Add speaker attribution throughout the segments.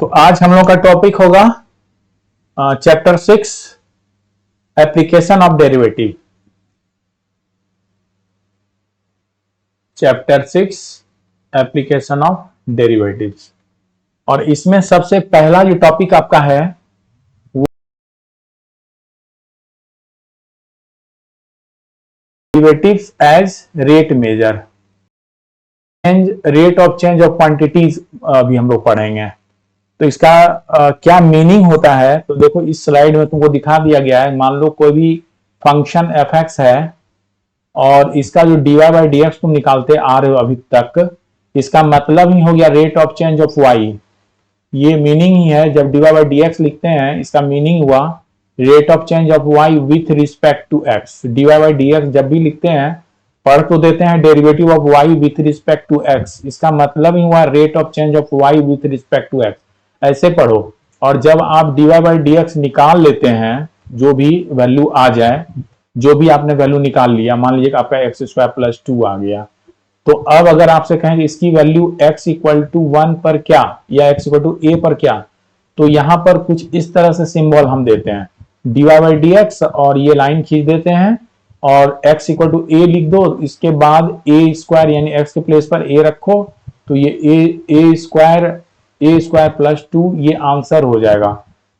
Speaker 1: तो आज हम लोग का टॉपिक होगा chapter 6 application of derivative. Chapter 6 application of derivatives. और इसमें सबसे पहला जो टॉपिक आपका है वो derivatives as rate measure, rate of change of quantities अभी हम लोग पढ़ेंगे। तो इसका क्या मीनिंग होता है, तो देखो इस स्लाइड में तुमको दिखा दिया गया है। मान लो कोई भी फंक्शन एफ एक्स है और इसका जो dy बाई डी एक्स तुम निकालते आ रहे हो अभी तक, इसका मतलब ही हो गया rate of change of y। ये मीनिंग ही है, जब dy बाई डी एक्स लिखते हैं इसका मीनिंग हुआ rate of change of y with respect to x। dy by d x जब भी लिखते हैं पढ़ तो देते हैं derivative of y with respect to x, इसका मतलब ही हुआ rate of change of y with respect to x, ऐसे पढ़ो। और जब आप dy बाई डी एक्स निकाल लेते हैं, जो भी वैल्यू आ जाए, जो भी आपने वैल्यू निकाल लिया, मान लीजिए आपका एक्स स्क्वायर प्लस 2 आ गया, तो अब अगर आपसे कहें कि इसकी वैल्यू x इक्वल टू 1 पर क्या या x इक्वल टू a पर क्या, तो यहां पर कुछ इस तरह से सिंबल हम देते हैं dy बाई डी एक्स और ये लाइन खींच देते हैं और x इक्वल टू a लिख दो, इसके बाद a स्क्वायर यानी x के प्लेस पर a रखो, तो ये a स्क्वायर प्लस 2 ये आंसर हो जाएगा।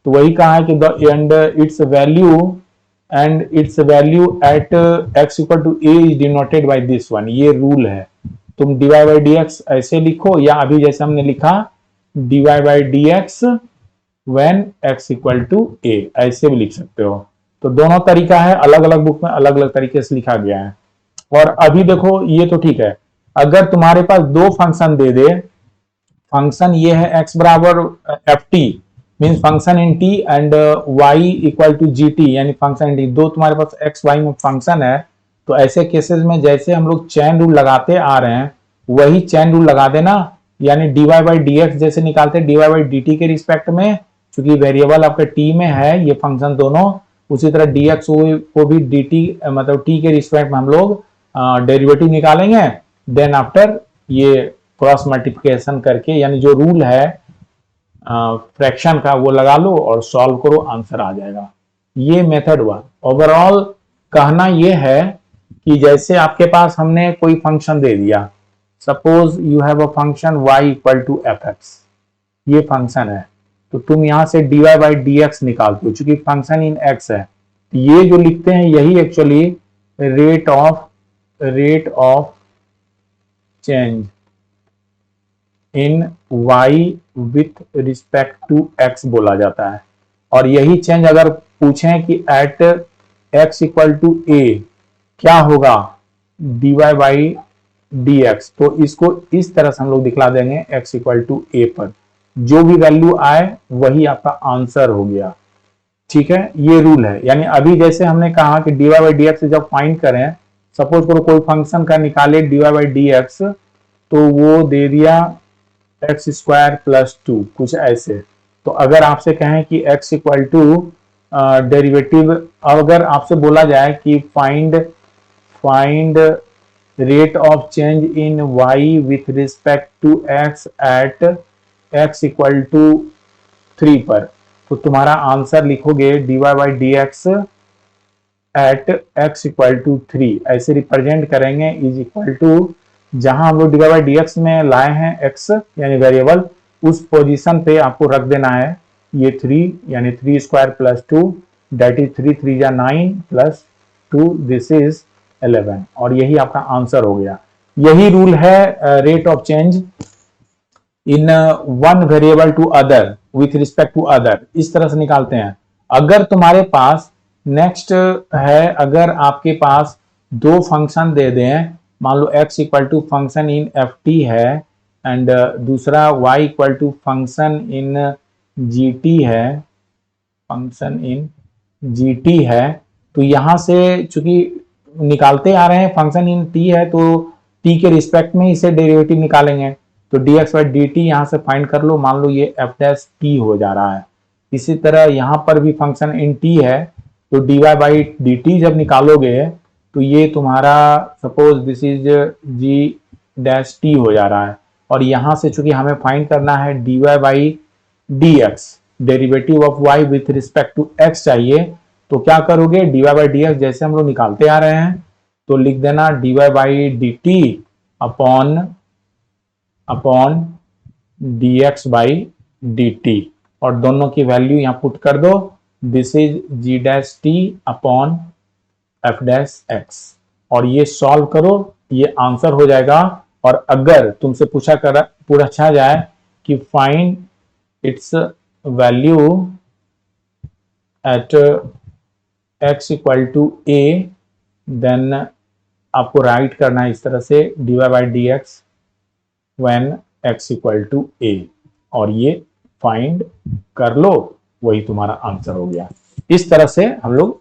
Speaker 1: तो वही कहा है कि and its value at x equal to a is denoted by this one. ये रूल है, तुम dy बाई डी एक्स ऐसे लिखो या अभी जैसे हमने लिखा dy by d x when x equal to a, ऐसे भी लिख सकते हो। तो दोनों तरीका है, अलग अलग बुक में अलग अलग तरीके से लिखा गया है। और अभी देखो ये तो ठीक है, अगर तुम्हारे पास दो फंक्शन दे दे, फंक्शन ये है x बराबर f t means function in t and y equal to g t यानी फंक्शन इन t, दो तुम्हारे पास x y में फंक्शन है, तो ऐसे केसेस में जैसे हम लोग चेन रूल लगाते आ रहे हैं वही चेन रूल लगा देना, यानी dy बाई डी एक्स जैसे निकालते हैं dy बाई डी टी के रिस्पेक्ट में, क्योंकि वेरिएबल आपका t में है ये फंक्शन दोनों, उसी तरह dx को भी dt मतलब t के रिस्पेक्ट में हम लोग डेरिवेटिव निकालेंगे। देन आफ्टर ये क्रॉस मल्टीप्लिकेशन करके, यानी जो रूल है फ्रैक्शन का वो लगा लो और सॉल्व करो, आंसर आ जाएगा। ये मेथड हुआ। ओवरऑल कहना ये है कि जैसे आपके पास हमने कोई फंक्शन दे दिया, suppose you have a function y equal to f x, ये फंक्शन है, तो तुम यहां से dy बाई डी एक्स निकालते हो, चूंकि फंक्शन इन x है, ये जो लिखते हैं यही actually rate of change in y with respect to x बोला जाता है। और यही चेंज अगर पूछें कि at x equal to a क्या होगा dy बाई डी एक्स, तो इसको इस तरह से हम लोग दिखला देंगे x इक्वल टू a पर, जो भी वैल्यू आए वही आपका आंसर हो गया। ठीक है, ये रूल है। यानी अभी जैसे हमने कहा कि dy बाई डी एक्स जब फाइंड करें, सपोज करो कोई फंक्शन का निकाले dy बाई डी एक्स, तो वो दे दिया एक्स स्क्वायर प्लस 2 कुछ ऐसे। तो अगर आपसे कहें कि x इक्वल टू डेरिवेटिव, अगर आपसे बोला जाए कि find rate of change in y with respect to x at x equal to 3 पर, तो तुम्हारा आंसर लिखोगे dy by d x at x equal to 3, ऐसे रिप्रेजेंट करेंगे इज इक्वल टू, जहां हम लोग dy बाई डी एक्स में लाए हैं x यानी वेरिएबल, उस पोजीशन पे आपको रख देना है ये 3 यानी 3 स्क्वायर प्लस 2 दैट इज 3 3 जा 9 प्लस 2 दिस इज 11, और यही आपका आंसर हो गया। यही रूल है rate of change in one variable to other with respect to other, इस तरह से निकालते हैं। अगर तुम्हारे पास नेक्स्ट है, अगर आपके पास दो फंक्शन दे दें, मान लो x equal to function in f t है एंड दूसरा y equal to function in g t है, फंक्शन इन जी टी है, तो यहां से चूंकि निकालते आ रहे हैं फंक्शन इन t है, तो t के रिस्पेक्ट में इसे डेरिवेटिव निकालेंगे, तो dx बाई डी टी यहां से फाइंड कर लो, मान लो ये f डैश t हो जा रहा है। इसी तरह यहां पर भी फंक्शन इन t है, तो dy बाई डी टी जब निकालोगे तो ये तुम्हारा suppose this is g dash t हो जा रहा है, और यहां से चूंकि हमें फाइंड करना है dy by dx, derivative of y with respect to x चाहिए, तो क्या करोगे, dy बाई dx जैसे हम लोग निकालते आ रहे हैं, तो लिख देना dy by dt upon dx by dt, और दोनों की वैल्यू यहां पुट कर दो, this is g dash t upon f dash x, और ये सॉल्व करो, ये आंसर हो जाएगा। और अगर तुमसे पूछा जाए कि find its value at x equal to a, then आपको राइट करना है इस तरह से dy by d x when x equal to a, और ये फाइंड कर लो, वही तुम्हारा आंसर हो गया। इस तरह से हम लोग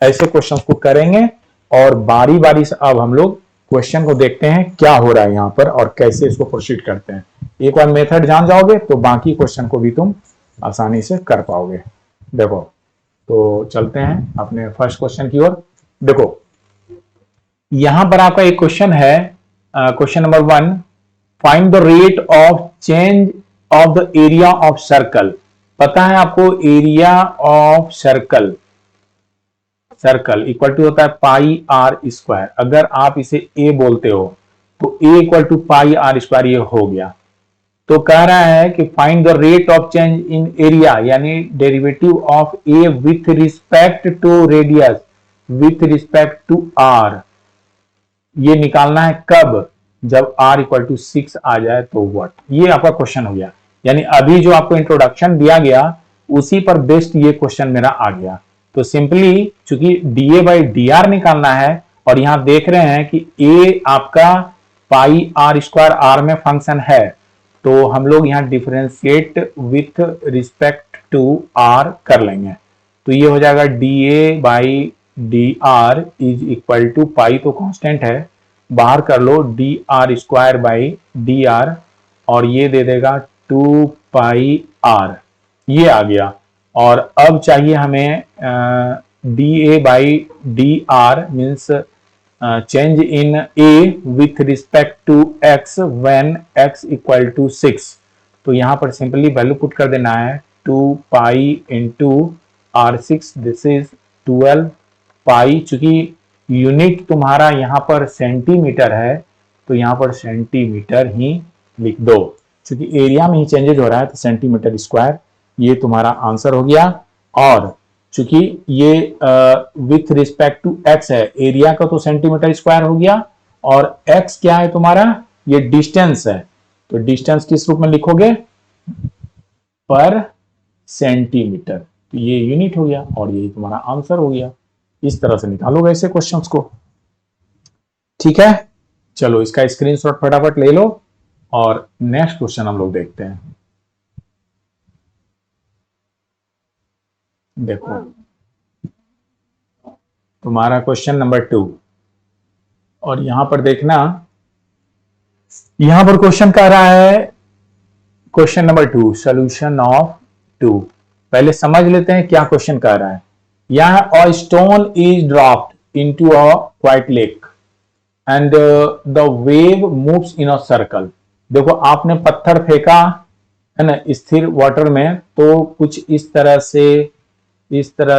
Speaker 1: ऐसे क्वेश्चंस को करेंगे, और बारी बारी से अब हम लोग क्वेश्चन को देखते हैं क्या हो रहा है यहाँ पर और कैसे इसको प्रोसीड करते हैं। एक बार मेथड जान जाओगे तो बाकी क्वेश्चन को भी तुम आसानी से कर पाओगे। देखो, तो चलते हैं अपने फर्स्ट क्वेश्चन की ओर। देखो, यहां पर आपका एक क्वेश्चन है, question number 1, find the rate of change of the area of circle. पता है आपको area of circle equal to होता है पाई आर स्क्वायर। अगर आप इसे ए बोलते हो तो a equal to pi r square, ये हो गया। तो कह रहा है कि find the rate of change in area, यानी derivative of a with respect to radius with respect to r. ये निकालना है कब, जब r इक्वल टू 6 आ जाए तो व्हाट। ये आपका क्वेश्चन हो गया, यानी अभी जो आपको इंट्रोडक्शन दिया गया उसी पर बेस्ड ये क्वेश्चन मेरा आ गया। तो सिंपली चूंकि dA बाई dr निकालना है, और यहां देख रहे हैं कि a आपका पाई आर स्क्वायर आर में फंक्शन है, तो हम लोग यहां differentiate with respect to r कर लेंगे। तो ये हो जाएगा dA by dr is equal to pi तो कांस्टेंट है, बाहर कर लो d r square by d r, और ये दे देगा 2 पाई आर, ये आ गया। और अब चाहिए हमें d a by d r means change in a with respect to x when x equal to 6। तो यहां पर सिंपली वैल्यू पुट कर देना है 2 pi into r6, this is 12 पाई। चूंकि यूनिट तुम्हारा यहां पर सेंटीमीटर है, तो यहां पर सेंटीमीटर ही लिख दो, क्योंकि एरिया में ही चेंजेज हो रहा है, तो सेंटीमीटर स्क्वायर, ये तुम्हारा आंसर हो गया। और चूंकि ये विथ रिस्पेक्ट टू एक्स है, एरिया का तो सेंटीमीटर स्क्वायर हो गया, और एक्स क्या है तुम्हारा, ये डिस्टेंस है, तो डिस्टेंस किस रूप में लिखोगे, पर सेंटीमीटर, तो ये यूनिट हो गया, और यही तुम्हारा आंसर हो गया। इस तरह से निकालोगे ऐसे क्वेश्चंस को, ठीक है। चलो इसका स्क्रीनशॉट फटाफट ले लो, और नेक्स्ट क्वेश्चन हम लोग देखते हैं। देखो, तुम्हारा क्वेश्चन नंबर 2, और यहां पर देखना, यहां पर क्वेश्चन कह रहा है, क्वेश्चन नंबर 2, सॉल्यूशन ऑफ 2। पहले समझ लेते हैं क्या क्वेश्चन कह रहा है। यहाँ a stone is dropped into a quite lake and the wave moves in a circle. देखो, आपने पत्थर फेंका है ना स्थिर वाटर में, तो कुछ इस तरह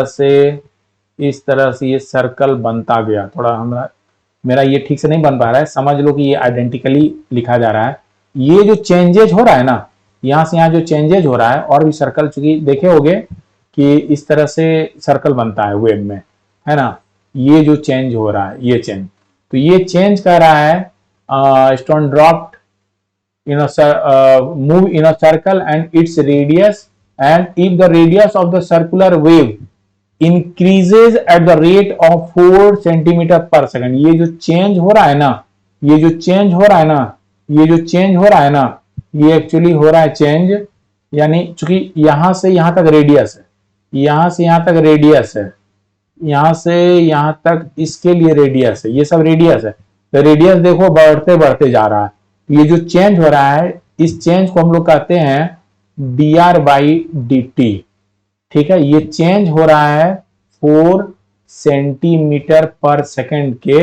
Speaker 1: से ये सर्कल बनता गया। थोड़ा मेरा ये ठीक से नहीं बन पा रहा है, समझ लो कि ये आइडेंटिकली लिखा जा रहा है। ये जो चेंजेज हो रहा है ना, यहां से यहां जो चेंजेज हो रहा है, और भी सर्कल, चूंकि देखे होगे कि इस तरह से सर्कल बनता है वेब में, है ना, ये जो चेंज हो रहा है, ये चेंज, तो ये चेंज कर रहा है stone dropped in a move in a circle and its radius, and if the radius of the circular wave increases at the rate of 4 centimeter per second। ये जो चेंज हो रहा है ना, ये एक्चुअली हो रहा है चेंज, यानी चूंकि यहां से यहां तक रेडियस है, यहां से यहां तक रेडियस है, यहां से यहां तक इसके लिए रेडियस है, ये सब रेडियस है। तो रेडियस देखो बढ़ते बढ़ते जा रहा है। ये जो चेंज हो रहा है, इस चेंज को हम लोग कहते हैं dr बाई dt, ठीक है। ये चेंज हो रहा है 4 सेंटीमीटर पर सेकंड के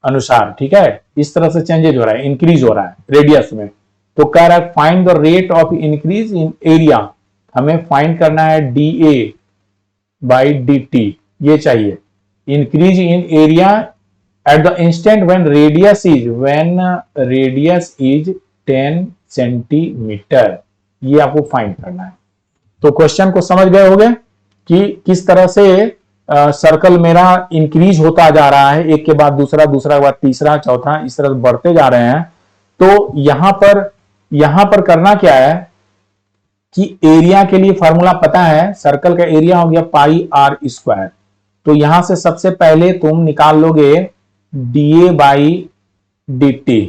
Speaker 1: अनुसार, ठीक है। इस तरह से चेंजेज हो रहा है, इंक्रीज हो रहा है रेडियस में। तो कह रहा है find the rate of increase in area, हमें फाइंड करना है dA बाई dt, ये चाहिए। Increase in area at the instant when radius is 10 centimetre, ये आपको फाइंड करना है। तो क्वेश्चन को समझ गए होंगे कि किस तरह से सर्कल मेरा इंक्रीज होता जा रहा है, एक के बाद दूसरा, दूसरा के बाद तीसरा, चौथा, इस तरह बढ़ते जा रहे हैं। तो यहां पर करना क्या है कि एरिया के लिए फॉर्मूला पता है, सर्कल का एरिया हो गया पाई आर स्क्वायर। तो यहां से सबसे पहले तुम निकाल लोगे dA बाई dt,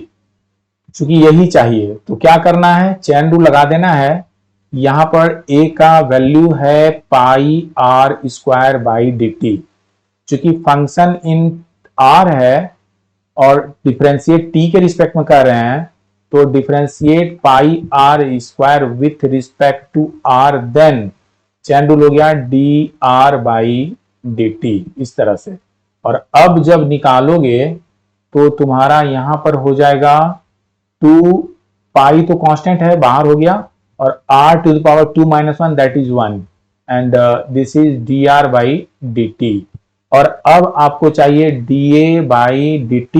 Speaker 1: चूंकि यही चाहिए। तो क्या करना है, चेन रूल लगा देना है। यहां पर a का वैल्यू है पाई आर स्क्वायर बाई dt, चूंकि फंक्शन इन r है और डिफरेंशिएट t के रिस्पेक्ट में कर रहे हैं, तो differentiate pi r square with respect to r, then chain rule हो गया डी आर बाई dt, इस तरह से। और अब जब निकालोगे तो तुम्हारा यहां पर हो जाएगा 2 पाई तो कांस्टेंट है, बाहर हो गया, और r to the power 2 - 1 that is 1, and this is dr by dt। और अब आपको चाहिए dA by dt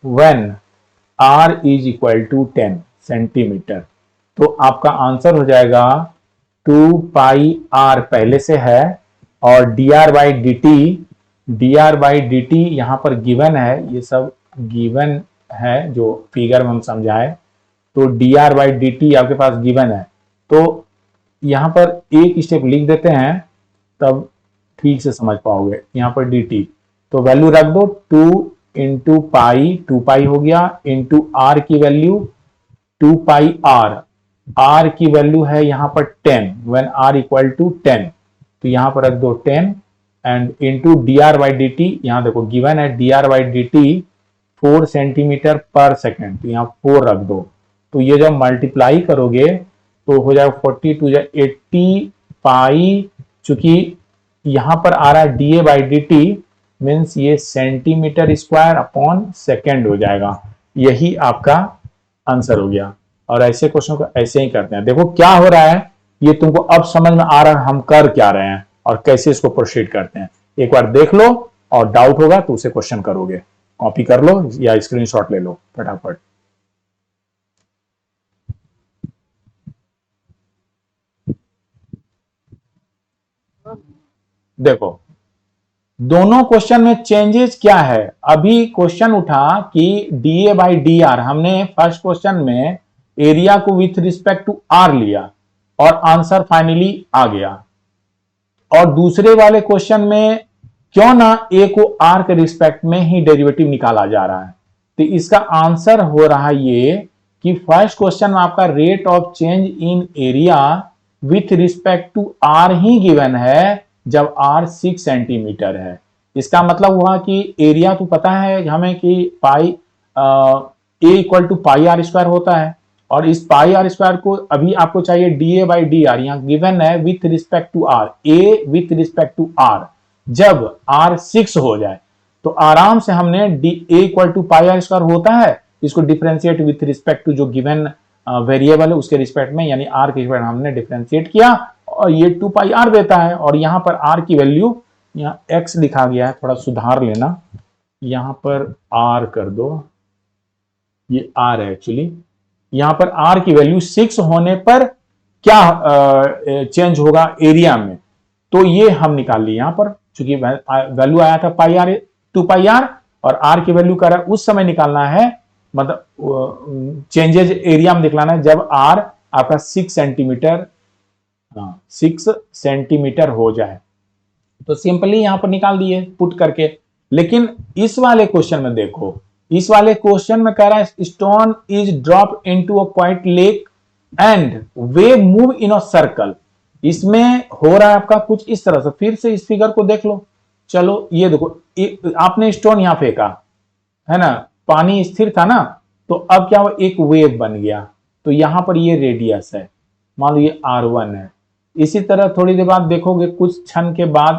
Speaker 1: when r is equal to 10 centimetre. तो आपका आंसर हो जाएगा 2 पाई r पहले से है, और dr बाई dt यहां पर गिवन है, ये सब गिवन है जो फिगर में हम समझाए। तो dr बाई dt आपके पास गिवन है, तो यहां पर एक स्टेप लिख देते हैं, तब ठीक से समझ पाओगे। यहां पर dt तो वैल्यू रख दो, 2 इंटू पाई, 2 पाई हो गया, इंटू आर की वैल्यू 2 पाई आर की वैल्यू है यहां पर 10 व्हेन r इक्वल टू 10, तो यहां पर रख दो 10, and into dr by dt, यहां देखो गिवन है dr बाई dt 4 सेंटीमीटर पर सेकेंड, तो यहां 4 रख दो। तो ये जब मल्टीप्लाई करोगे तो हो जाएगा 42 या 80 पाई, चूंकि यहां पर आ रहा है dA बाई dt, मीन्स ये सेंटीमीटर स्क्वायर अपॉन सेकेंड हो जाएगा। यही आपका आंसर हो गया। और ऐसे क्वेश्चन को ऐसे ही करते हैं। देखो क्या हो रहा है, ये तुमको अब समझ में आ रहा है हम कर क्या रहे हैं और कैसे इसको प्रोसीड करते हैं। एक बार देख लो, और डाउट होगा तो उसे क्वेश्चन करोगे, कॉपी कर लो या स्क्रीनशॉट ले लो फटाफट। देखो दोनों क्वेश्चन में चेंजेस क्या है। अभी क्वेश्चन उठा कि dA बाई dr, हमने फर्स्ट क्वेश्चन में एरिया को विथ रिस्पेक्ट टू r लिया और आंसर फाइनली आ गया। और दूसरे वाले क्वेश्चन में क्यों ना a को r के रिस्पेक्ट में ही डेरिवेटिव निकाला जा रहा है। तो इसका आंसर हो रहा है ये कि फर्स्ट क्वेश्चन में आपका rate of change in area with respect to r ही गिवन है, जब r 6 सेंटीमीटर है। इसका मतलब हुआ कि एरिया तो पता है हमें कि pi a equal to pi r square होता है, और इस पाई आर स्क्वायर को अभी आपको चाहिए dA बाई dr, यहां गिवन है with respect to r, a with respect to r। जब r 6 हो जाए तो आराम से हमने a equal to pi r square होता है, इसको डिफरेंशिएट विथ रिस्पेक्ट टू जो गिवन वेरिएबल है उसके रिस्पेक्ट में, यानी r के रिस्पेक्ट हमने डिफरेंशिएट किया और ये 2 पाई r देता है। और यहां पर r की वैल्यू, यहाँ x लिखा गया है, थोड़ा सुधार लेना, यहां पर r कर दो, ये r है एक्चुअली। यहां पर r की वैल्यू 6 होने पर क्या चेंज होगा एरिया में, तो ये हम निकाल लिए यहां पर, चूंकि वैल्यू आया था पाई आर 2 पाई आर, और r की वैल्यू कर रहा है उस समय निकालना है, मतलब चेंजेज एरिया में निकालना है जब r आपका 6 सेंटीमीटर 6 सेंटीमीटर हो जाए। तो सिंपली यहां पर निकाल दिए पुट करके। लेकिन इस वाले क्वेश्चन में देखो, इस वाले क्वेश्चन में कह रहा है stone is drop into a point lake and wave move in a circle. इसमें हो रहा है आपका कुछ इस तरह से। फिर से इस फिगर को देख लो, चलो ये देखो, आपने स्टोन यहां फेंका है ना, पानी स्थिर था ना, तो अब क्या हुआ, एक वेव बन गया। तो यहां पर ये रेडियस है, मान लो ये r1 है। इसी तरह थोड़ी देर बाद देखोगे, कुछ क्षण के बाद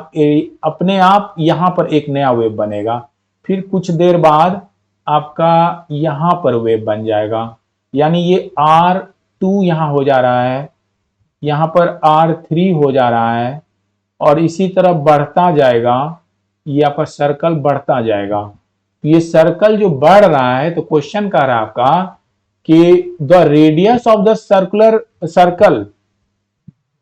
Speaker 1: अपने आप यहां पर एक नया वेव बनेगा, फिर कुछ देर बाद आपका यहां पर वेव बन जाएगा, यानी ये R2 यहां हो जा रहा है, यहां पर R3 हो जा रहा है, और इसी तरह बढ़ता जाएगा, ये आपका सर्कल बढ़ता जाएगा। ये सर्कल जो बढ़ रहा है, तो क्वेश्चन कह रहा है आपका कि the radius of the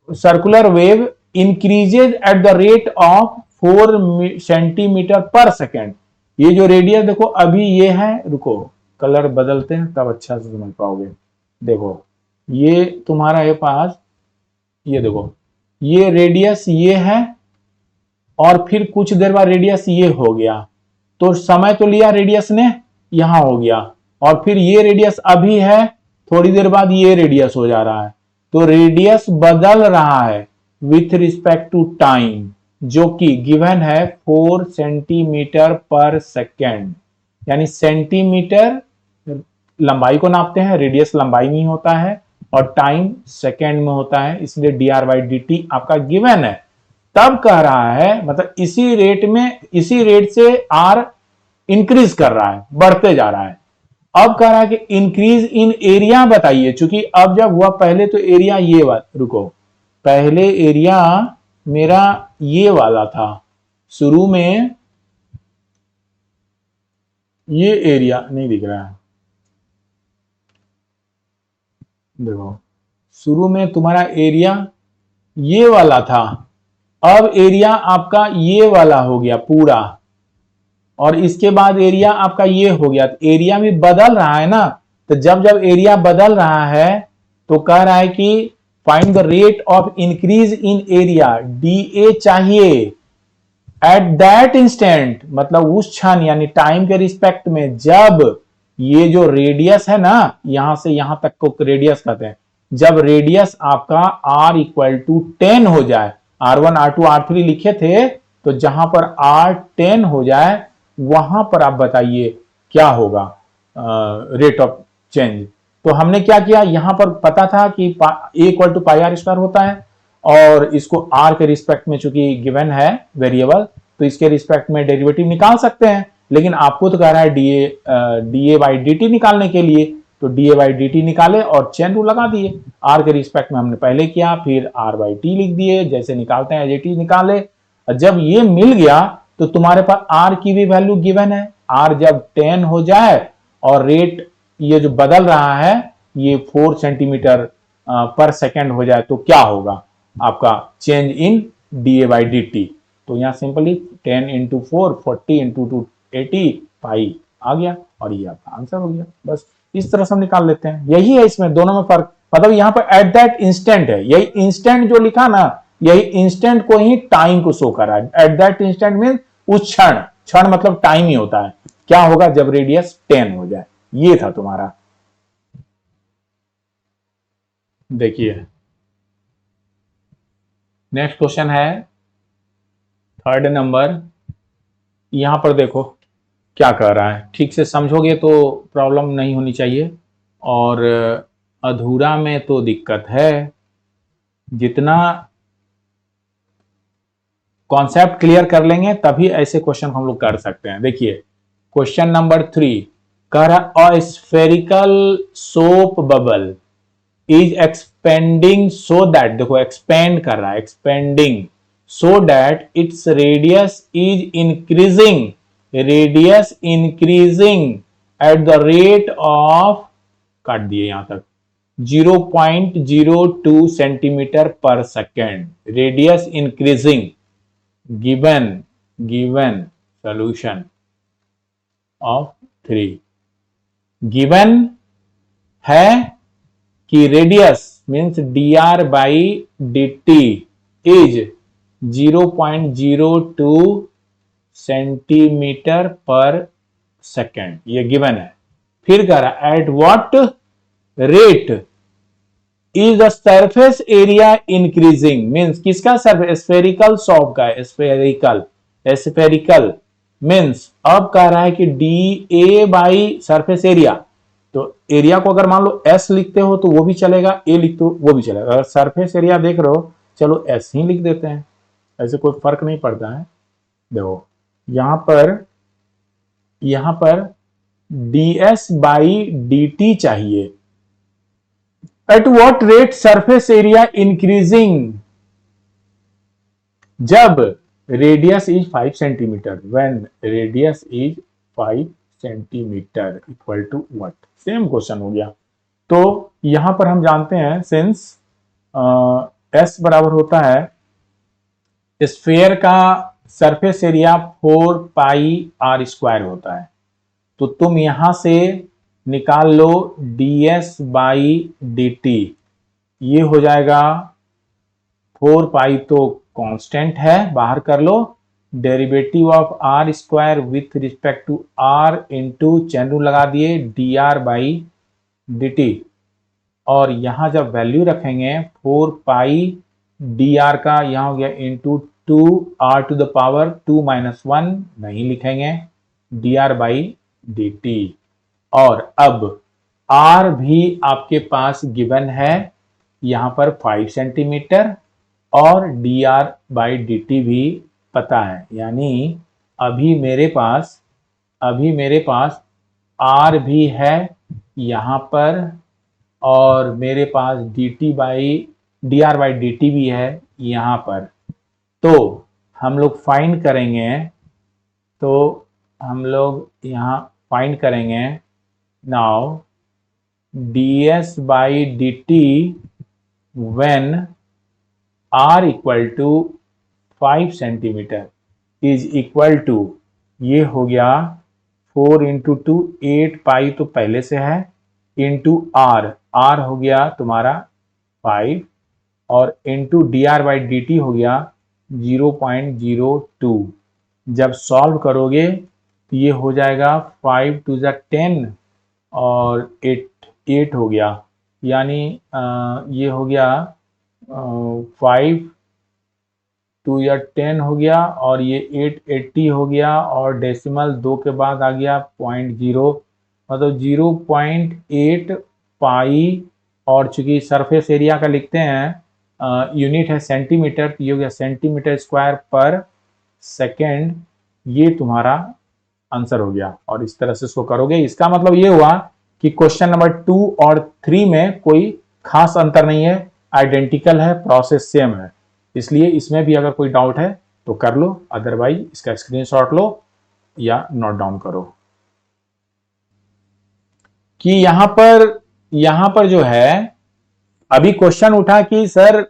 Speaker 1: circular wave increases at the rate of 4 centimetre पर सेकेंड। ये जो रेडियस देखो अभी ये है, रुको कलर बदलते हैं तब अच्छा से समझ पाओगे। देखो ये तुम्हारा है पास, ये देखो ये रेडियस ये है, और फिर कुछ देर बाद रेडियस ये हो गया, तो समय तो लिया रेडियस ने, यहां हो गया, और फिर ये रेडियस अभी है, थोड़ी देर बाद ये रेडियस हो जा रहा है। तो रेडियस बदल रहा है विथ रिस्पेक्ट टू टाइम, जो कि गिवन है 4 सेंटीमीटर पर सेकेंड। यानी सेंटीमीटर लंबाई को नापते हैं, रेडियस लंबाई में होता है, और टाइम सेकेंड में होता है, इसलिए dr/dt आपका गिवन है। तब कह रहा है मतलब इसी रेट में, इसी रेट से r इंक्रीज कर रहा है, बढ़ते जा रहा है। अब कह रहा है कि इंक्रीज इन एरिया बताइए, चूंकि अब जब हुआ पहले तो एरिया ये बात, रुको पहले एरिया मेरा ये वाला था, शुरू में ये एरिया नहीं दिख रहा है, देखो शुरू में तुम्हारा एरिया ये वाला था, अब एरिया आपका ये वाला हो गया पूरा, और इसके बाद एरिया आपका ये हो गया। तो एरिया भी बदल रहा है ना, तो जब जब एरिया बदल रहा है तो कह रहा है कि find the rate of increase in area, D चाहिए एट दैट इंस्टेंट, मतलब उस क्षण यानी टाइम के रिस्पेक्ट में, जब ये जो रेडियस है ना यहां से यहां तक को रेडियस कहते हैं, जब रेडियस आपका r इक्वल टू 10 हो जाए, R1 R2 R3 लिखे थे, तो जहां पर r 10 हो जाए वहां पर आप बताइए क्या होगा रेट ऑफ चेंज। तो हमने क्या किया, यहां पर पता था कि a equal to pi r square होता है, और इसको r के रिस्पेक्ट में चूंकि गिवन है वेरिएबल, तो इसके रिस्पेक्ट में डेरिवेटिव निकाल सकते हैं, लेकिन आपको तो कह रहा है da/dt निकालने के लिए, तो da/dt निकाले और चेन रूल लगा दिए। r के रिस्पेक्ट में हमने पहले किया, फिर r/t लिख दिए, जैसे निकालते हैं एज निकाले। जब ये मिल गया तो तुम्हारे पास r की भी वैल्यू गिवन है, r जब 10 हो जाए और रेट ये जो बदल रहा है ये 4 सेंटीमीटर पर सेकेंड हो जाए, तो क्या होगा आपका चेंज इन da/dt। तो यहां सिंपली 10 इंटू 4 40 इंटू 2 80 पाई आ गया, और ये आपका आंसर हो गया। बस इस तरह से हम निकाल लेते हैं, यही है इसमें दोनों में फर्क, मतलब यहां पर एट दैट इंस्टेंट है, यही इंस्टेंट जो लिखा ना, यही इंस्टेंट को ही टाइम को शो कर रहा है। एट दैट इंस्टेंट मीन उस क्षण, क्षण मतलब टाइम ही होता है, क्या होगा जब रेडियस 10 हो जाए। ये था तुम्हारा, देखिए नेक्स्ट क्वेश्चन है 3rd नंबर। यहां पर देखो क्या कर रहा है, ठीक से समझोगे तो प्रॉब्लम नहीं होनी चाहिए, और अधूरा में तो दिक्कत है। जितना कॉन्सेप्ट क्लियर कर लेंगे तभी ऐसे क्वेश्चन हम लोग कर सकते हैं। देखिए क्वेश्चन नंबर 3 कह रहा a spherical soap bubble is expanding so that, देखो एक्सपेंड कर रहा है, expanding so that its radius is increasing, radius increasing at the rate of, काट दिए यहां तक, 0.02 सेंटीमीटर पर second, radius increasing, given solution of 3। Given है कि radius means dr/dt is 0.02 centimetre पर सेकेंड, ये गिवन है। फिर कह रहा eight what rate is the surface area increasing, means किसका सरफेस, स्फेरिकल सॉफ्ट का है, स्फेरिकल, स्फेरिकल मीन्स अब कह रहा है कि dA सरफेस एरिया, तो एरिया को अगर मान लो s लिखते हो तो वो भी चलेगा, a लिखते हो वो भी चलेगा, अगर सरफेस एरिया देख रहे हो चलो s ही लिख देते हैं, ऐसे कोई फर्क नहीं पड़ता है। देखो यहां पर ds/dt चाहिए, at what rate surface area increasing, जब radius is 5 centimetre, when radius is 5 centimetre equal to what, same question हो गया। तो यहां पर हम जानते हैं सिंस एस बराबर होता है स्फीयर का surface area 4 pi r square होता है, तो तुम यहां से निकाल लो ds बाई डी टी, ये हो जाएगा 4 पाई तो कांस्टेंट है, बाहर कर लो, derivative of r square with respect to r into chain rule लगा दिए dr बाई डी टी, और यहां जब वैल्यू रखेंगे 4 पाई dr का यहां हो गया into 2 r to the power 2 minus 1 नहीं लिखेंगे dr बाई डी टी, और अब r भी आपके पास गिवन है यहां पर 5 सेंटीमीटर और dr बाई डी टी भी पता है, यानी अभी मेरे पास r भी है यहां पर और मेरे पास dr बाई डी टी भी है यहां पर। तो हम लोग फाइंड करेंगे, तो हम लोग यहां फाइंड करेंगे now ds by d t when r equal to 5 centimetre is equal to, ये हो गया 4 इंटू 2 8 पाई तो पहले से है इंटू r हो गया तुम्हारा 5 और into dr by d T हो गया 0.02। जब सॉल्व करोगे तो ये हो जाएगा 5 टू ज़ा 10 और 8 हो गया, यानी ये हो गया 5 टू या 10 हो गया और ये 880 हो गया और डेसिमल 2 के बाद आ गया 0.0, मतलब 0.8 पाई, और चूंकि सरफेस एरिया का लिखते हैं यूनिट है सेंटीमीटर, तो ये हो गया सेंटीमीटर स्क्वायर पर सेकेंड, ये तुम्हारा आंसर हो गया। और इस तरह से इसको करोगे, इसका मतलब ये हुआ कि क्वेश्चन नंबर 2 और 3 में कोई खास अंतर नहीं है, आइडेंटिकल है, प्रोसेस सेम है, इसलिए इसमें भी अगर कोई डाउट है तो कर लो, अदरवाइज इसका स्क्रीनशॉट लो या नोट डाउन करो कि यहां पर जो है अभी क्वेश्चन उठा कि सर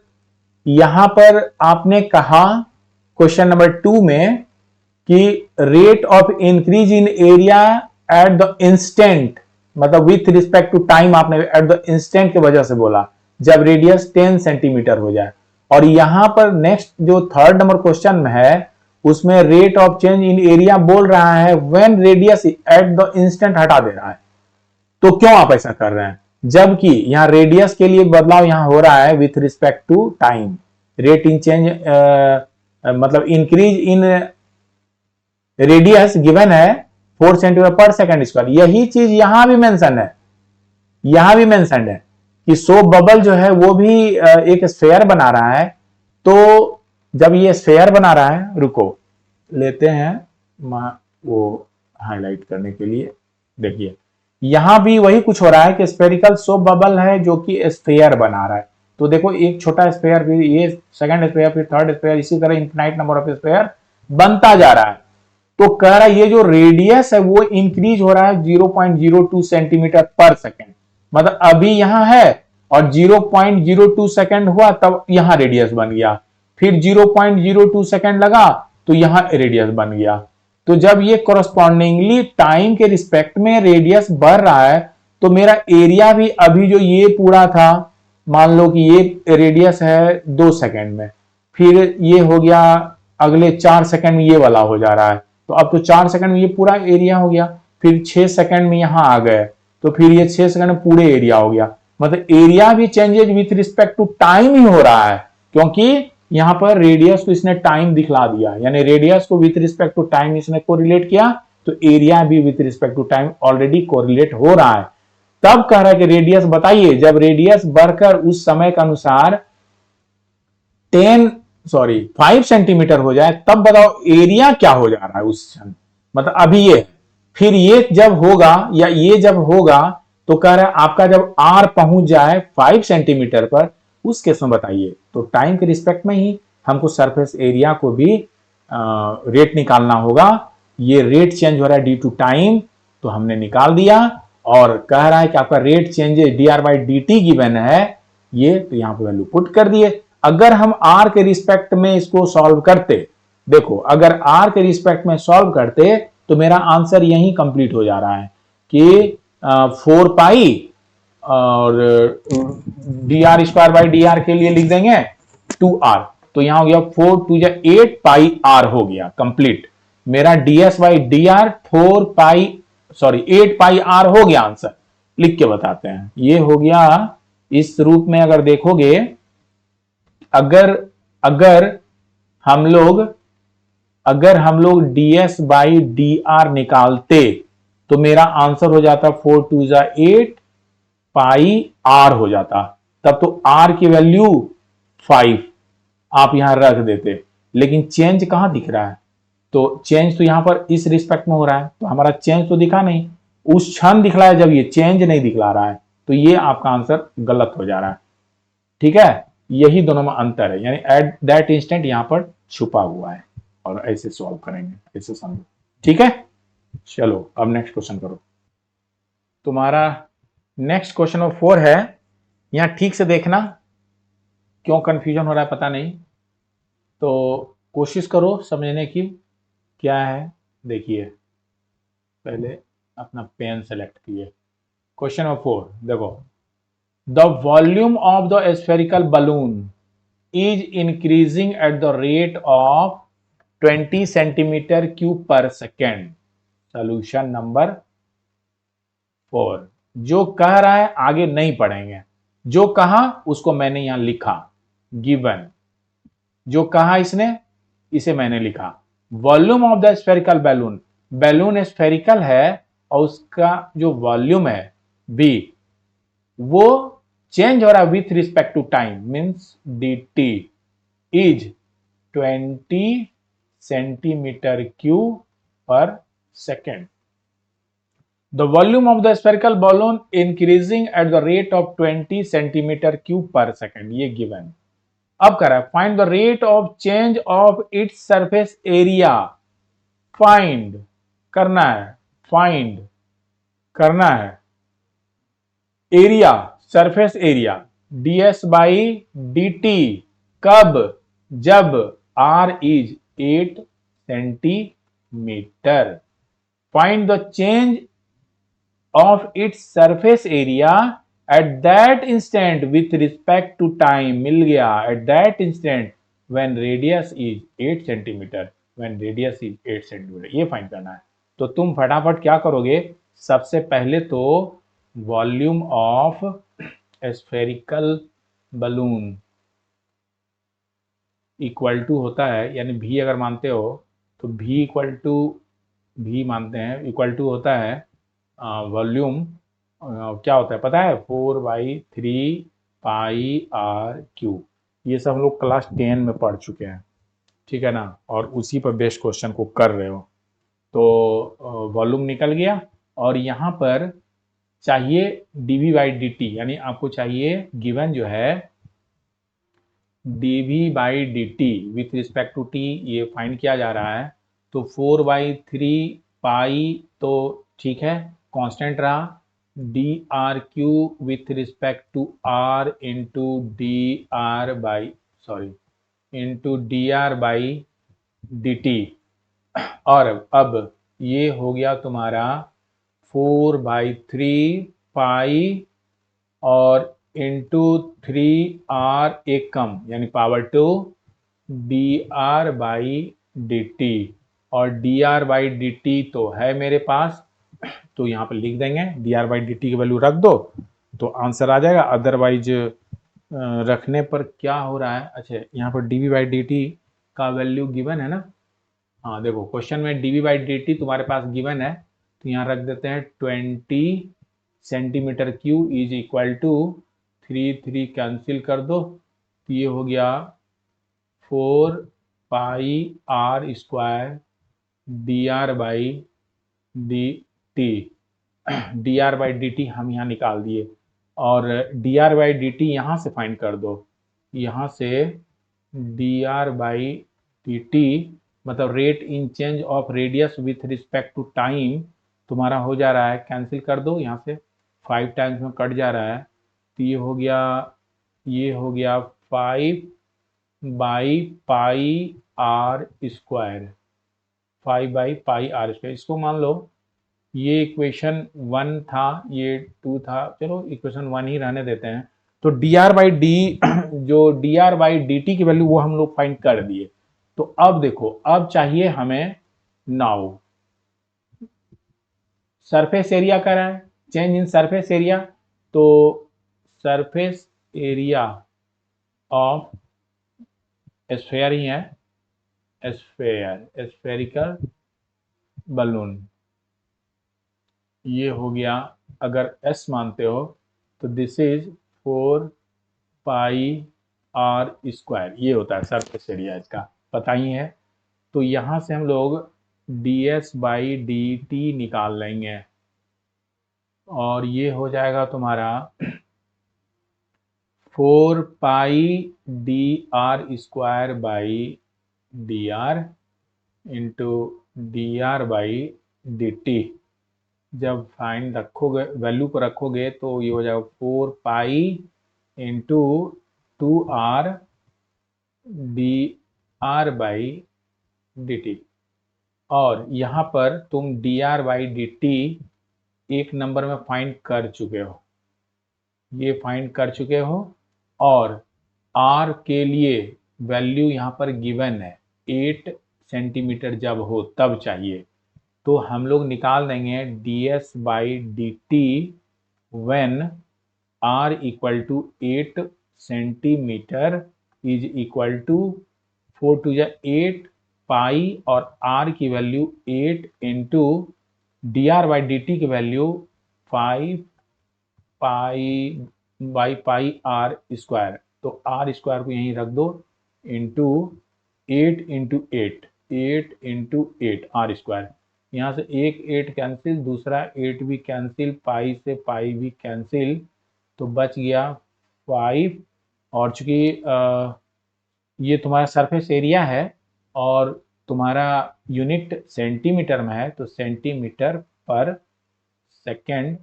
Speaker 1: यहां पर आपने कहा क्वेश्चन नंबर 2 में कि rate of increase in area at the instant, मतलब विथ रिस्पेक्ट टू टाइम आपने एट द इंस्टेंट की वजह से बोला जब रेडियस 10 सेंटीमीटर हो जाए, और यहां पर नेक्स्ट जो थर्ड नंबर क्वेश्चन में है उसमें rate of change in area बोल रहा है when radius at the instant हटा दे रहा है। तो क्यों आप ऐसा कर रहे हैं, जबकि यहां रेडियस के लिए बदलाव यहां हो रहा है with respect to time, rate in change मतलब इंक्रीज इन रेडियस गिवन है 4 सेंटीमीटर पर सेकंड स्क्वायर, यही चीज यहां भी मेंशन है कि सोप बबल जो है वो भी एक स्फेयर बना रहा है। तो जब ये स्फेयर बना रहा है, रुको लेते हैं वो हाईलाइट करने के लिए, देखिए यहां भी वही कुछ हो रहा है कि स्फेरिकल सोप बबल है जो कि स्फेयर बना रहा है। तो देखो एक छोटा स्फेयर, फिर ये सेकंड स्फेयर, फिर थर्ड स्फेयर, इसी तरह इनफिनाइट नंबर ऑफ स्फेयर बनता जा रहा है। तो कह रहा है ये जो रेडियस है वो इंक्रीज हो रहा है 0.02 सेंटीमीटर पर सेकेंड, मतलब अभी यहां है और 0.02 सेकेंड हुआ तब यहां रेडियस बन गया, फिर 0.02 सेकेंड लगा तो यहां रेडियस बन गया। तो जब ये कोरस्पॉन्डिंगली टाइम के रिस्पेक्ट में रेडियस बढ़ रहा है तो मेरा एरिया भी अभी जो ये पूरा था, मान लो कि ये रेडियस है 2 सेकेंड में, फिर ये हो गया अगले 4 सेकेंड में ये वाला हो जा रहा है, तो अब तो 4 सेकंड में ये पूरा एरिया हो गया, फिर 6 सेकंड में यहां आ गए तो फिर ये 6 सेकंड में पूरे एरिया हो गया, मतलब एरिया भी changes with respect to time ही हो रहा है, क्योंकि यहां पर रेडियस को इसने टाइम दिखला दिया, यानी रेडियस को विथ रिस्पेक्ट टू टाइम इसने कोरिलेट किया, तो एरिया भी with respect to time already correlate हो रहा है। तब कह रहा है कि रेडियस बताइए, जब रेडियस बढ़कर उस समय के अनुसार 5 सेंटीमीटर हो जाए तब बताओ एरिया क्या हो जा रहा है उस क्षण, मतलब अभी ये, फिर ये जब होगा या ये जब होगा तो कह रहा है आपका जब आर पहुंच जाए 5 सेंटीमीटर पर, उस केस में बताइए। तो टाइम के रिस्पेक्ट में ही हमको सरफेस एरिया को भी रेट निकालना होगा। ये रेट चेंज हो रहा है ड्यू टू टाइम, तो हमने निकाल दिया। और कह रहा है कि आपका rate changes D r by d T given है, ये तो यहां पर वैल्यू पुट कर दिए। अगर हम आर के रिस्पेक्ट में इसको सॉल्व करते, देखो अगर आर के रिस्पेक्ट में सॉल्व करते तो मेरा आंसर यही कंप्लीट हो जा रहा है कि 4 पाई और d r square by d are के लिए लिख देंगे 2 आर। तो यहां हो गया 4 2 8 पाई आर हो गया कंप्लीट। मेरा d s by d r 8 pi r हो गया आंसर। लिख के बताते हैं, ये हो गया इस रूप में। अगर देखोगे, अगर अगर हम लोग अगर हम लोग ds बाई डी आर निकालते तो मेरा आंसर हो जाता 4 2 8 पाई आर हो जाता। तब तो आर की वैल्यू 5 आप यहां रख देते, लेकिन चेंज कहां दिख रहा है? तो चेंज तो यहां पर इस रिस्पेक्ट में हो रहा है, तो हमारा चेंज तो दिखा नहीं। उस क्षण दिख रहा है जब ये चेंज नहीं दिखला रहा है, तो ये आपका आंसर गलत हो जा रहा है। ठीक है, यही दोनों में अंतर है, यानी एट दैट इंस्टेंट यहां पर छुपा हुआ है। और ऐसे सॉल्व करेंगे, ऐसे समझो। ठीक है, चलो अब नेक्स्ट क्वेश्चन करो। तुम्हारा नेक्स्ट क्वेश्चन नंबर 4 है। यहां ठीक से देखना, क्यों कंफ्यूजन हो रहा है पता नहीं, तो कोशिश करो समझने की क्या है। देखिए, पहले अपना पेन सेलेक्ट किए। क्वेश्चन नंबर 4 देखो, the volume of the spherical balloon is increasing at the rate of 20 centimetre cube per second. Solution number 4। जो कह रहा है आगे नहीं पढ़ेंगे, जो कहा उसको मैंने यहां लिखा गिवन। जो कहा इसने, इसे मैंने लिखा। Volume of the spherical balloon, balloon spherical है और उसका जो वॉल्यूम है बी, वो चेंज हो रहा है with respect to time, means d t is 20 centimetre cube per second. The volume of the spherical balloon increasing at the rate of 20 centimetre cube per second, ये गिवन। अब कर रहा है find the rate of change of its surface area. Find करना है, find करना है area, surface area ds by d t. कब? जब r is 8 centimetre. Find the change of its surface area at that instant with respect to time. मिल गया, at that instant when radius is 8 centimetre, when radius is 8 centimetre, ये find करना है। तो तुम फटाफट क्या करोगे, सबसे पहले तो volume of spherical balloon equal to होता है, यानी भी अगर मानते हो तो भी इक्वल टू, भी मानते हैं इक्वल टू होता है वॉल्यूम, क्या होता है पता है, 4/3 पाई आर क्यूब। ये सब हम लोग क्लास 10 में पढ़ चुके हैं, ठीक है ना, और उसी पर बेस्ड क्वेश्चन को कर रहे हो। तो वॉल्यूम निकल गया, और यहाँ पर चाहिए dv बाई डी टी, यानी आपको चाहिए गिवन जो है dv by d t with respect to t, ये फाइंड किया जा रहा है। तो 4/3 पाई तो ठीक है, कांस्टेंट रहा, d r cube with respect to r into d r by, sorry, into d r by d t. और अब ये हो गया तुम्हारा 4/3 पाई और इंटू 3r एक कम, यानी power 2 d r by d t. और d r by d t तो है मेरे पास, तो यहाँ पर लिख देंगे d r by d t की वैल्यू रख दो तो आंसर आ जाएगा। अदरवाइज रखने पर क्या हो रहा है, अच्छा यहाँ पर d v by d t का वैल्यू गिवन है ना। हाँ देखो, क्वेश्चन में d v by d t तुम्हारे पास गिवन है, तो यहाँ रख देते हैं 20 centimetre cube is equal to 3 cancel कर दो, तो ये हो गया 4 pi r square d r by d t. D r by d t हम यहाँ निकाल दिए, और d r by d t यहाँ से फाइंड कर दो, यहाँ से d r by d t मतलब rate in change of radius with respect to time तुम्हारा हो जा रहा है, कैंसिल कर दो यहाँ से, 5 टाइम्स में कट जा रहा है, तो ये हो गया 5 by pi r square, 5 by pi r square. इसको मान लो ये इक्वेशन 1 था, ये 2 था, चलो इक्वेशन 1 ही रहने देते हैं। तो डी आर बाई डी जो D r by d t की वैल्यू वो हम लोग फाइंड कर दिए। तो अब देखो, अब चाहिए हमें नाउ सरफेस एरिया का है, चेंज इन सरफेस एरिया। तो सरफेस एरिया ऑफ स्फेयर ही है, स्फेरिकल बलून, ये हो गया। अगर s मानते हो तो this is 4 pi r square, ये होता है सरफेस एरिया, इसका पता ही है। तो यहाँ से हम लोग ds बाई डी टी निकाल लेंगे, और ये हो जाएगा तुम्हारा 4 pi d r square by d r into d r by d t. जब फाइंड रखोगे, वैल्यू को रखोगे, तो ये हो जाएगा 4 pi into 2r d r by d t, और यहाँ पर तुम d r by d t एक नंबर में फाइंड कर चुके हो, ये फाइंड कर चुके हो, और r के लिए वैल्यू यहाँ पर गिवन है 8 सेंटीमीटर जब हो तब चाहिए। तो हम लोग निकाल देंगे ds by d t when r equal to 8 centimetre is equal to 4 to 8 pi, और r की value 8 into d r by d t की value 5 pi by pi r square. तो आर स्क्वायर को यहीं रख दो, into 8 into 8, 8 into 8 r square. यहाँ से एक 8 कैंसिल, दूसरा 8 भी कैंसिल, पाई से पाई भी कैंसिल, तो बच गया 5। और चूंकि ये तुम्हारा सरफेस एरिया है और तुम्हारा यूनिट सेंटीमीटर में है, तो सेंटीमीटर पर सेकेंड,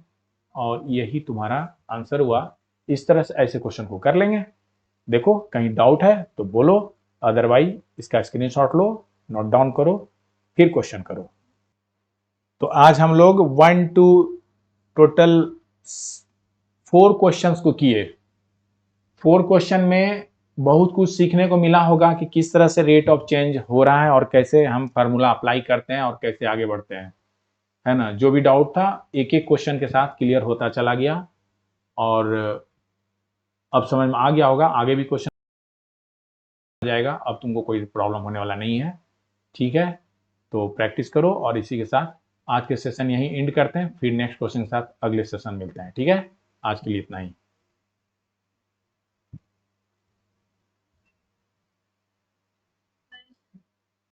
Speaker 1: और यही तुम्हारा आंसर हुआ। इस तरह से ऐसे क्वेश्चन को कर लेंगे। देखो कहीं डाउट है तो बोलो, अदरवाइज इसका स्क्रीनशॉट लो, नोट डाउन करो, फिर क्वेश्चन करो। तो आज हम लोग 1 to टोटल 4 क्वेश्चंस को किए। 4 क्वेश्चन में बहुत कुछ सीखने को मिला होगा कि किस तरह से रेट ऑफ चेंज हो रहा है और कैसे हम फार्मूला अप्लाई करते हैं और कैसे आगे बढ़ते हैं, है ना। जो भी डाउट था एक एक क्वेश्चन के साथ क्लियर होता चला गया, और अब समझ में आ गया होगा, आगे भी क्वेश्चन आ जाएगा, अब तुमको कोई प्रॉब्लम होने वाला नहीं है। ठीक है, तो प्रैक्टिस करो, और इसी के साथ आज के सेशन यहीं एंड करते हैं, फिर नेक्स्ट क्वेश्चन के साथ अगले सेशन मिलते हैं। ठीक है, आज के लिए इतना ही।